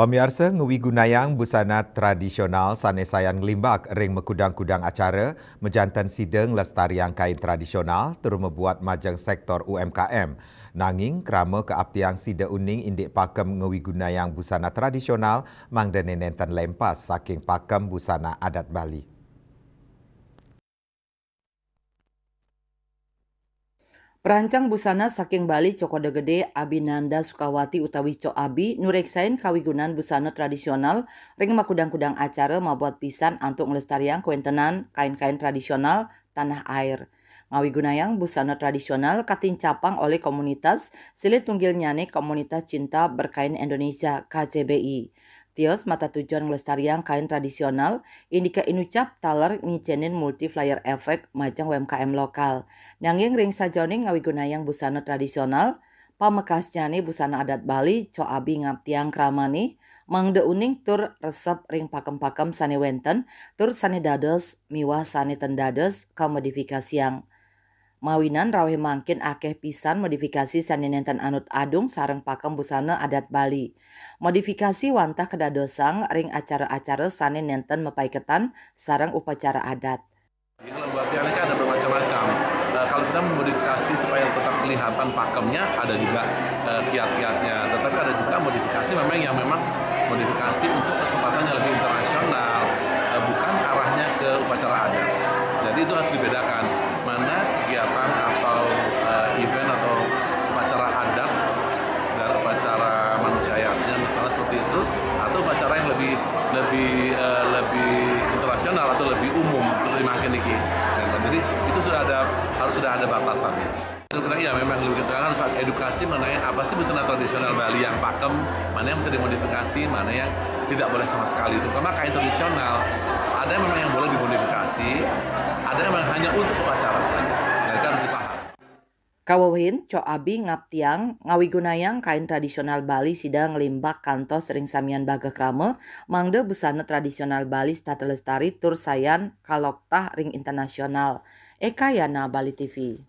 Pemirsa nguwi gunayang busana tradisional sanesayan ngelimbak ring mekudang-kudang acara menjantan sideng lestariang kain tradisional terus membuat majang sektor UMKM. Nanging kerama keabtiang sida uning indik pakem nguwi gunayang busana tradisional mangdene nenten lempas saking pakem busana adat Bali. Perancang busana saking Bali Cokoda Gede Abinanda Sukawati utawi Cok Abi nureksain kawigunan busana tradisional ring makudang-kudang acara mabuat pisan antuk ngelestariang kuentenan kain-kain tradisional tanah air. Ngawigunayang busana tradisional katincapang oleh komunitas Silit Tunggil Nyane Komunitas Cinta Berkain Indonesia KCBI. Tios mata tujuan ngelestariang kain tradisional indika inucap taler ngicenin multi flyer efek majang UMKM lokal. Nanging ring sajoning ngawigunayang busana tradisional, pamekasnya nih busana adat Bali, co abi ngaptiang kramani, mangde uning tur resep ring pakem-pakem sane wenten, tur sane dados, miwah sane tendades, ka modifikasi yang mawinan rawe mangkin akeh pisan modifikasi sane nenten anut adung sareng pakem busana adat Bali. Modifikasi wantah kedadosang ring acara-acara sane nenten mepaiketan sareng upacara adat. Kalau buat tiang kan ada bermacam-macam. Kalau kita memodifikasi supaya tetap kelihatan pakemnya, ada juga kiat-kiatnya. Tetapi ada juga modifikasi memang modifikasi untuk kesempatan yang lebih internasional, bukan arahnya ke upacara adat. Jadi itu harus dibedakan. Mana kegiatan atau event atau upacara adat dan upacara manusianya misalnya seperti itu, atau upacara yang lebih internasional atau lebih umum seperti makin iki. Jadi itu harus sudah ada batasannya. Ya memang lebih kita harus edukasi mengenai apa sih busana tradisional Bali yang pakem, mana yang bisa dimodifikasi, mana yang tidak boleh sama sekali. Terutama kain tradisional, ada yang memang yang boleh dimodifikasi, ada yang memang hanya untuk upacara saja. Dan itu harus dipahami. Kawahin co abi ngaptiang ngawigunayang kain tradisional Bali sidang limbak kantos ring samian baga krame mangde busana tradisional Bali statelestari tur sayan kaloktah ring internasional. Eka Yana Bali TV.